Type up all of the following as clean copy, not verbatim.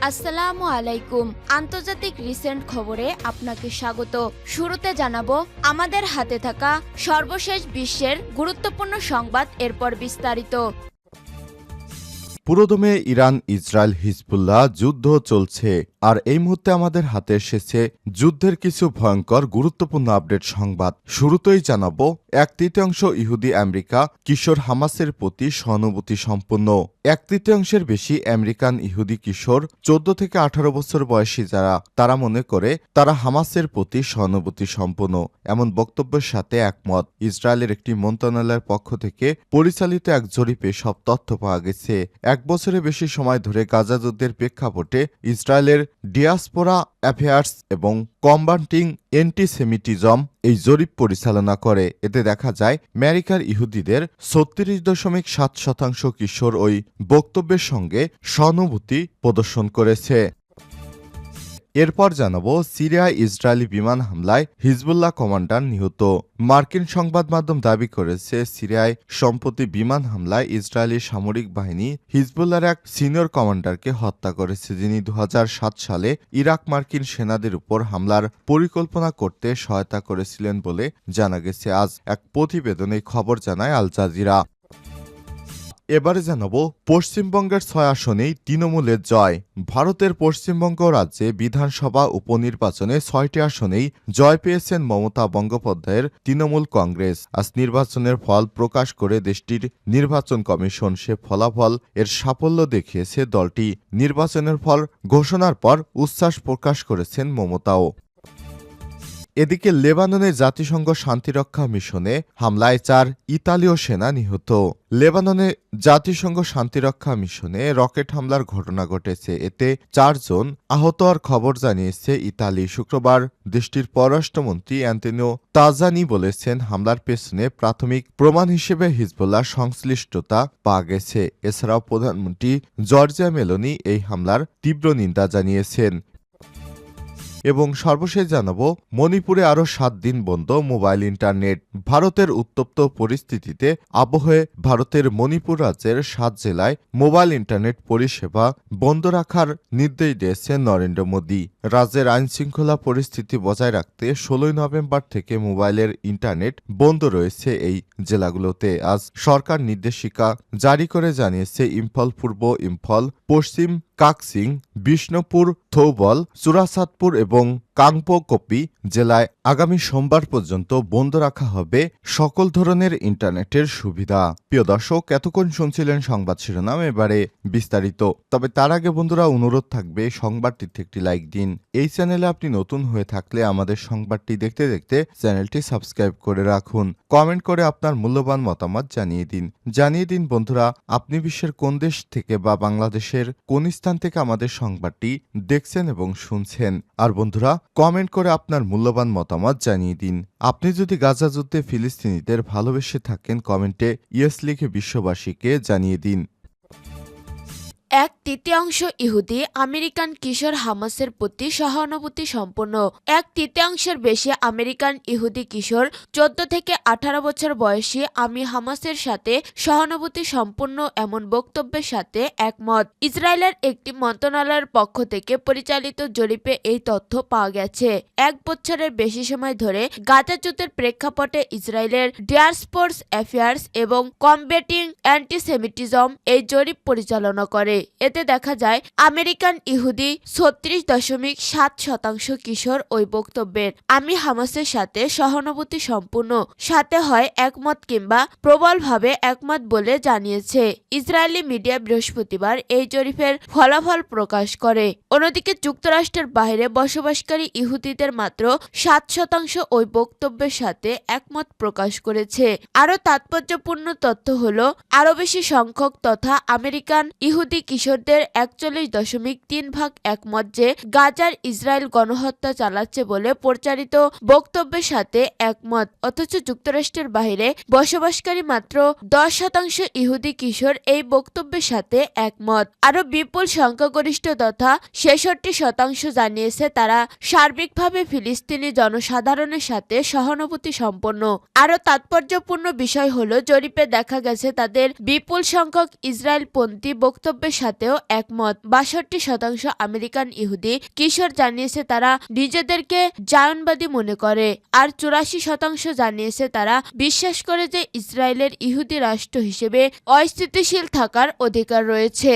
আসসালামু আলাইকুম। আন্তর্জাতিক রিসেন্ট খবরে আপনাকে স্বাগত। শুরুতে জানাবো আমাদের হাতে থাকা সর্বশেষ বিশ্বের গুরুত্বপূর্ণ সংবাদ, এরপর বিস্তারিত। পুরোদমে ইরান ইসরায়েল হিজবুল্লাহ যুদ্ধ চলছে, আর এই মুহূর্তে আমাদের হাতে এসেছে যুদ্ধের কিছু ভয়ঙ্কর গুরুত্বপূর্ণ আপডেট সংবাদ। শুরুতেই জানাবো 1/3 ইহুদি আমেরিকা কিশোর হামাসের প্রতি সহানুভূতি সম্পন্ন। 1/3 বেশি আমেরিকান ইহুদি কিশোর 14 থেকে 18 বছর বয়সী যারা, তারা মনে করে তারা হামাসের প্রতি সহানুভূতি সম্পন্ন। এমন বক্তব্যের সাথে একমত। ইসরায়েলের একটি মন্ত্রণালয়ের পক্ষ থেকে পরিচালিত এক জরিপে সব তথ্য পাওয়া গেছে। 1 বছরের বেশি সময় ধরে গাজা যুদ্ধের প্রেক্ষাপটে ইসরায়েলের ডিয়াসপোরা অ্যাফেয়ার্স এবং কম্বাটিং অ্যান্টিসেমিটিজম এই জরিপ পরিচালনা করে। এতে দেখা যায় আমেরিকার ইহুদিদের 36.7% কিশোর ওই বক্তব্যের সঙ্গে সহানুভূতি প্রদর্শন করেছে। এরপর জানাবো সিরিয়ায় ইসরায়েলি বিমান হামলায় হিজবুল্লাহ কমান্ডার নিহত। মার্কিন সংবাদ মাধ্যম দাবি করেছে সিরিয়ায় সম্প্রতি বিমান হামলায় ইসরায়েলি সামরিক বাহিনী হিজবুল্লাহর এক সিনিয়র কমান্ডারকে হত্যা করেছে, যিনি 2007 সালে ইরাক মার্কিন সেনাদের উপর হামলার পরিকল্পনা করতে সহায়তা করেছিলেন বলে জানা গেছে। আজ এক প্রতিবেদনে খবর জানায় আল জাজিরা। এবারে জানাবো পশ্চিমবঙ্গের 6 আসনেই তৃণমূলের জয়। ভারতের পশ্চিমবঙ্গ রাজ্যে বিধানসভা উপনির্বাচনে 6টি আসনেই জয় পেয়েছেন মমতা বন্দ্যোপাধ্যায়ের তৃণমূল কংগ্রেস। আজ নির্বাচনের ফল প্রকাশ করে দেশটির নির্বাচন কমিশন সে ফলাফল এর সাফল্য দেখিয়েছে দলটি। নির্বাচনের ফল ঘোষণার পর উচ্ছ্বাস প্রকাশ করেছেন মমতাও। এদিকে লেবাননে জাতিসংঘ শান্তিরক্ষা মিশনে হামলায় 4 ইতালীয় সেনা নিহত। লেবাননে জাতিসংঘ শান্তিরক্ষা মিশনে রকেট হামলার ঘটনা ঘটেছে। এতে 4 জন আহত হওয়ার খবর জানিয়েছে ইতালি। শুক্রবার দেশটির পররাষ্ট্রমন্ত্রী অ্যান্তোনিও তাজানি বলেছেন, হামলার পেছনে প্রাথমিক প্রমাণ হিসেবে হিজবুল্লাহ সংশ্লিষ্টতা পাওয়া গেছে। এছাড়াও প্রধানমন্ত্রী জর্জিয়া মেলোনি এই হামলার তীব্র নিন্দা জানিয়েছেন। এবং সর্বশেষ জানাবো মণিপুরে আরও 7 দিন বন্ধ মোবাইল ইন্টারনেট। ভারতের উত্তপ্ত পরিস্থিতিতে আবহে ভারতের মণিপুর রাজ্যের 7 জেলায় মোবাইল ইন্টারনেট পরিষেবা বন্ধ রাখার নির্দেশ দিয়েছেন নরেন্দ্র মোদী। রাজ্যের আইনশৃঙ্খলা পরিস্থিতি বজায় রাখতে 16 নভেম্বর থেকে মোবাইলের ইন্টারনেট বন্ধ রয়েছে এই জেলাগুলোতে। আজ সরকার নির্দেশিকা জারি করে জানিয়েছে ইম্ফল পূর্ব, ইম্ফল পশ্চিম, কাকসিং, বিষ্ণুপুর, থৌবল, চুরাচাঁদপুর এবং কাংপোকপি জেলায় আগামী সোমবার পর্যন্ত বন্ধ রাখা হবে সকল ধরনের ইন্টারনেটের সুবিধা। প্রিয় দর্শক, এতক্ষণ শুনছিলেন সংবাদ শিরোনাম, এবারে বিস্তারিত। তবে তার আগে বন্ধুরা অনুরোধ থাকবে সংবাদটিতে একটি লাইক দিন। এই চ্যানেলে আপনি নতুন হয়ে থাকলে আমাদের সংবাদটি দেখতে দেখতে চ্যানেলটি সাবস্ক্রাইব করে রাখুন। কমেন্ট করে আপনার মূল্যবান মতামত জানিয়ে দিন বন্ধুরা, আপনি বিশ্বের কোন দেশ থেকে বা বাংলাদেশের কোন স্থান থেকে আমাদের সংবাদটি দেখছেন এবং শুনছেন। আর বন্ধুরা, কমেন্ট করে আপনার মূল্যবান মতামত জানিয়ে দিন। আপনি যদি গাজা যুদ্ধে ফিলিস্তিনিদের ভালোবেসে থাকেন, কমেন্টে ইয়েস লিখে বিশ্ববাসীকে জানিয়ে দিন। 1/3 ইহুদি আমেরিকান কিশোর হামাসের প্রতি সহানুভূতি সম্পন্ন। 1/3 বেশি আমেরিকান ইহুদি কিশোর 14 থেকে 18 বছর বয়সী আমি হামাসের সাথে সহানুভূতি সম্পন্ন এমন বক্তব্যের সাথে একমত। ইসরায়েলের একটি মন্ত্রণালয়ের পক্ষ থেকে পরিচালিত জরিপে এই তথ্য পাওয়া গেছে। 1 বছরের বেশি সময় ধরে গাজা যুদ্ধের প্রেক্ষাপটে ইসরায়েলের ডিয়াসপোরা অ্যাফেয়ার্স এবং কম্বেটিং অ্যান্টিসেমিটিজম এই জরিপ পরিচালনা করে। এতে দেখা যায় আমেরিকান ইহুদি 36.7% কিশোর ওই বক্তব্যের আমি হামাসের সাথে সহানুভূতি সম্পূর্ণ সাথে হয় একমত কিংবা প্রবলভাবে একমত বলে জানিয়েছে। ইসরায়েলি মিডিয়া বৃহস্পতিবার এই জরিপের ফলাফল প্রকাশ করে। অন্যদিকে যুক্তরাষ্ট্রের বাইরে বসবাসকারী ইহুদিদের মাত্র 7% ওই বক্তব্যের সাথে একমত প্রকাশ করেছে। আরও তাৎপর্যপূর্ণ তথ্য হলো আরও বেশি সংখ্যক তথা আমেরিকান ইহুদি কিশোরদের 41.3% একমত যে গাজার ইসরায়েল গণহত্যা চালাচ্ছে বলে প্রচারিত বক্তব্যের সাথে একমত। অথচ যুক্তরাষ্ট্রের বাইরে বসবাসকারী মাত্র 10% ইহুদি কিশোর এই বক্তব্যের সাথে একমত। আরও বিপুল সংখ্যাগরিষ্ঠ তথা 66% জানিয়েছে তারা সার্বিকভাবে ফিলিস্তিনি জনসাধারণের সাথে সহানুভূতি সম্পন্ন। আরও তাৎপর্যপূর্ণ বিষয় হলো জরিপে দেখা গেছে তাদের বিপুল সংখ্যক ইসরায়েলপন্থী বক্তব্যের সাথেও একমত। ৬২% আমেরিকান ইহুদি কিশোর জানিয়েছে তারা নিজেদেরকে জায়নবাদী মনে করে, আর ৮৪% জানিয়েছে তারা বিশ্বাস করে যে ইসরায়েলের ইহুদি রাষ্ট্র হিসেবে অস্থিতিশীল থাকার অধিকার রয়েছে।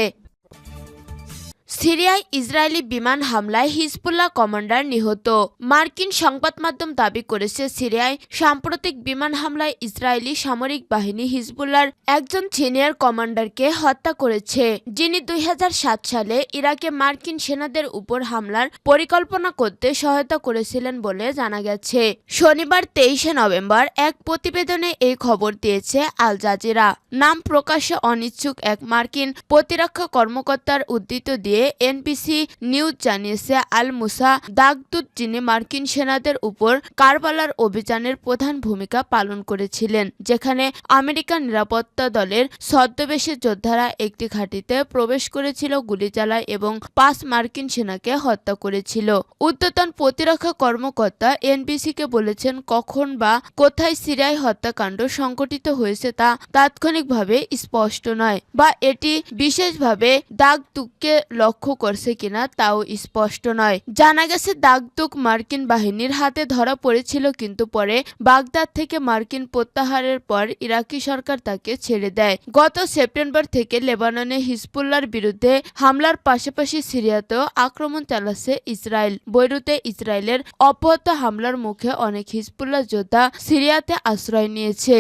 সিরিয়ায় ইসরায়েলি বিমান হামলায় হিজবুল্লাহ কমান্ডার নিহত। মার্কিন সংবাদ মাধ্যম দাবি করেছে সিরিয়ায় সাম্প্রতিক বিমান হামলায় ইসরায়েলি সামরিক বাহিনী হিজবুল্লাহর একজন সিনিয়র কমান্ডারকে হত্যা করেছে, যিনি ২০০৭ সালে ইরাকে মার্কিন সেনাদের উপর হামলার পরিকল্পনা করতে সহায়তা করেছিলেন বলে জানা গেছে। শনিবার ২৩ নভেম্বর এক প্রতিবেদনে এই খবর দিয়েছে আল জাজিরা। নাম প্রকাশে অনিচ্ছুক এক মার্কিন প্রতিরক্ষা কর্মকর্তার উদ্ধৃত দিয়ে এনবিসি নিউজ জানিয়েছে আল মুসা দাগদুত, যিনি মার্কিন সেনাদের উপর কারবালার অভিযানের প্রধান ভূমিকা পালন করেছিলেন, যেখানে আমেরিকান নিরাপত্তা দলের ছদ্মবেশী যোদ্ধারা একটি ঘাঁটিতে প্রবেশ করেছিল, গুলি চালায় এবং ৫ মার্কিন সেনাকে হত্যা করেছিল। ঊর্ধ্বতন প্রতিরক্ষা কর্মকর্তা এনবিসিকে বলেছেন, কখন বা কোথায় সিরিয়ায় হত্যাকাণ্ড সংঘটিত হয়েছে তা তাৎক্ষণিকভাবে স্পষ্ট নয়, বা এটি বিশেষভাবে দাগদুককে লক্ষ্য করছে কিনা তাও স্পষ্ট নয়। জানা গেছে দাগদুক মার্কিন বাহিনীর হাতে ধরা পড়েছিল, কিন্তু পরে বাগদাদ থেকে মার্কিন প্রত্যাহারের পর ইরাকি সরকার তাকে ছেড়ে দেয়। গত সেপ্টেম্বর থেকে লেবাননে হিজবুল্লাহর বিরুদ্ধে হামলার পাশাপাশি সিরিয়াতেও আক্রমণ চালাচ্ছে ইসরায়েল। বৈরুতে ইসরায়েলের অব্যাহত হামলার মুখে অনেক হিজবুল্লাহ যোদ্ধা সিরিয়াতে আশ্রয় নিয়েছে।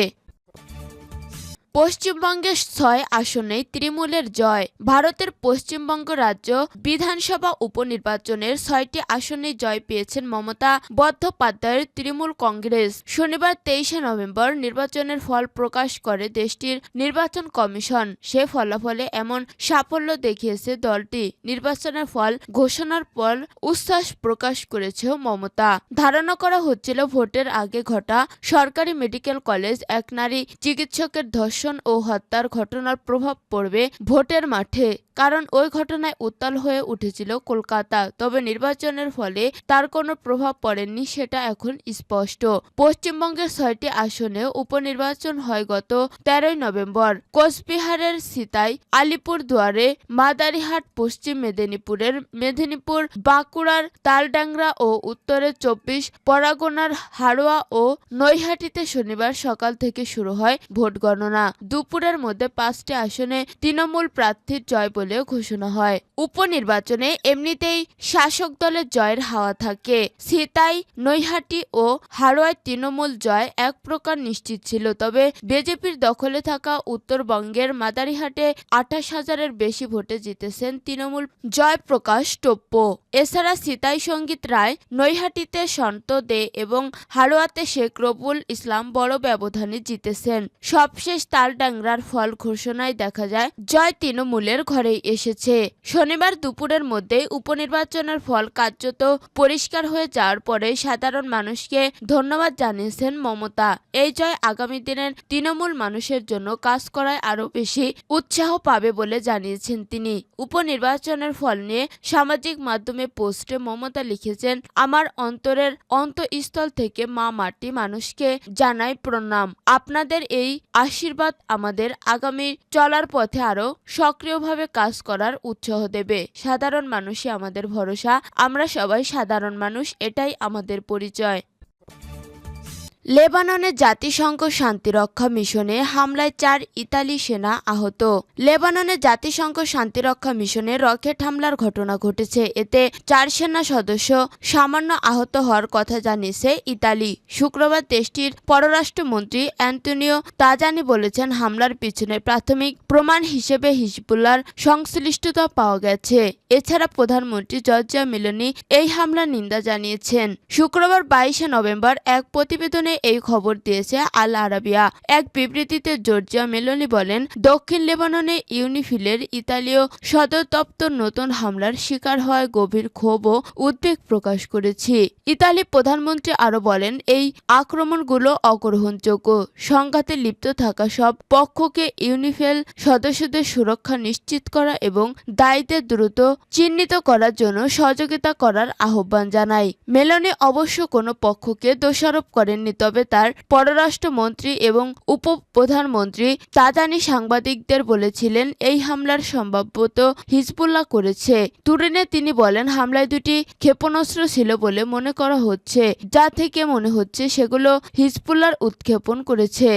পশ্চিমবঙ্গের ৬ আসনেই তৃণমূলের জয়। ভারতের পশ্চিমবঙ্গ রাজ্য বিধানসভা উপনির্বাচনের ৬টি আসনেই জয় পেয়েছেন মমতা বন্দ্যোপাধ্যায়ের তৃণমূল কংগ্রেস। শনিবার ২৩ নভেম্বর নির্বাচনের ফল প্রকাশ করে দেশটির নির্বাচন কমিশন। সে ফলাফলে এমন সাফল্য দেখিয়েছে দলটি। নির্বাচনের ফল ঘোষণার পর উচ্ছ্বাস প্রকাশ করেছে মমতা। ধারণা করা হচ্ছিল ভোটের আগে ঘটা সরকারি মেডিকেল কলেজ এক নারী চিকিৎসকের ধর্ষণ ও হত্যার ঘটনার প্রভাব পড়বে ভোটের মাঠে, কারণ ওই ঘটনায় উত্তাল হয়ে উঠেছিল কলকাতা। তবে নির্বাচনের ফলে তার কোনো প্রভাব পড়েনি, সেটা এখন স্পষ্ট। পশ্চিমবঙ্গের ৬টি আসনে উপনির্বাচন হয় গত ১৩ নভেম্বর। কোচবিহারের সিতাই, আলিপুরদুয়ারে, মাদারিহাট, পশ্চিম মেদিনীপুরের মেদিনীপুর, বাঁকুড়ার তালডাংরা ও উত্তরের ২৪ পরগনার হাড়োয়া ও নৈহাটিতে শনিবার সকাল থেকে শুরু হয় ভোট গণনা। দুপুরের মধ্যে ৫টি আসনে তৃণমূল প্রার্থীর জয় বলেও ঘোষণা হয়। উপনির্বাচনে এমনিতেই শাসক দলের জয়ের হাওয়া থাকে। সিতাই, নৈহাটি ও হাড়োয়ায় তৃণমূল জয় এক প্রকার নিশ্চিত ছিল, তবে বিজেপির দখলে থাকা উত্তরবঙ্গের মাদারিহাটে ২৮,০০০-এর বেশি ভোটে জিতেছেন তৃণমূল জয়প্রকাশ টোপ্প। এছাড়া সিতাই সঙ্গীত রায়, নৈহাটিতে সন্ত দে এবং হাড়োয়াতে শেখ রবুল ইসলাম বড় ব্যবধানে জিতেছেন। সবশেষ তালডাংরার ফল ঘোষণায় দেখা যায় জয় তৃণমূলের ঘরেই এসেছে। শনিবার দুপুরের মধ্যেই উপনির্বাচনের ফল কার্যত পরিষ্কার হয়ে যাওয়ার পরে সাধারণ মানুষকে ধন্যবাদ জানিয়েছেন মমতা। এই জয় আগামী দিনের তৃণমূল মানুষের জন্য কাজ করায় আরও বেশি উৎসাহ পাবে বলে জানিয়েছেন তিনি। উপনির্বাচনের ফল নিয়ে সামাজিক মাধ্যমে পোস্টে মমতা লিখেছেন, আমার অন্তরের অন্তঃস্থল থেকে মা মাটি মানুষকে জানাই প্রণাম। আপনাদের এই আশীর্বাদ আমাদের আগামী চলার পথে আরও সক্রিয়ভাবে কাজ করার উৎসাহ দেবে। সাধারণ মানুষই আমাদের ভরসা, আমরা সবাই সাধারণ মানুষ, এটাই আমাদের পরিচয়। লেবাননে জাতিসংঘ শান্তিরক্ষা মিশনে হামলায় ৪ ইতালি সেনা আহত। লেবাননে জাতিসংঘ শান্তিরক্ষা মিশনে রকেট হামলার ঘটনা ঘটেছে। এতে ৪ সেনা সদস্য সামান্য আহত হওয়ার কথা জানিয়েছে ইতালি। শুক্রবার দেশটির পররাষ্ট্রমন্ত্রী অ্যান্টোনিও তাজানি বলেছেন, হামলার পিছনে প্রাথমিক প্রমাণ হিসেবে হিজবুল্লাহর সংশ্লিষ্টতা পাওয়া গেছে। এছাড়া প্রধানমন্ত্রী জর্জিয়া মেলোনি এই হামলার নিন্দা জানিয়েছেন। শুক্রবার ২২ নভেম্বর এক প্রতিবেদনে এই খবর দিয়েছে আল আরাবিয়া। এক বিবৃতিতে জর্জিয়া মেলোনি বলেন, দক্ষিণ লেবাননে ইউনিফিলের ইতালীয় সদর দপ্তর নতুন হামলার শিকার হওয়ায় গভীর ক্ষোভ ও উদ্বেগ প্রকাশ করেছি। ইতালি প্রধানমন্ত্রী আরও বলেন, এই আক্রমণগুলো অগ্রহণযোগ্য। সংঘাতে লিপ্ত থাকা সব পক্ষকে ইউনিফিল সদস্যদের সুরক্ষা নিশ্চিত করা এবং দায়ীদের দ্রুত চিহ্নিত করার জন্য সহযোগিতা করার আহ্বান জানায়। মেলোনি অবশ্য কোনো পক্ষকে দোষারোপ করেননি, তবে তবে তার পররাষ্ট্রমন্ত্রী এবং উপপ্রধানমন্ত্রী তাজানি সাংবাদিকদের বলেছিলেন এই হামলার সম্ভাব্যত হিজবুল্লাহ করেছে। তুরিনে তিনি বলেন, হামলায় দুটি ক্ষেপণাস্ত্র ছিল বলে মনে করা হচ্ছে, যা থেকে মনে হচ্ছে সেগুলো হিজবুল্লাহর উৎক্ষেপণ করেছে।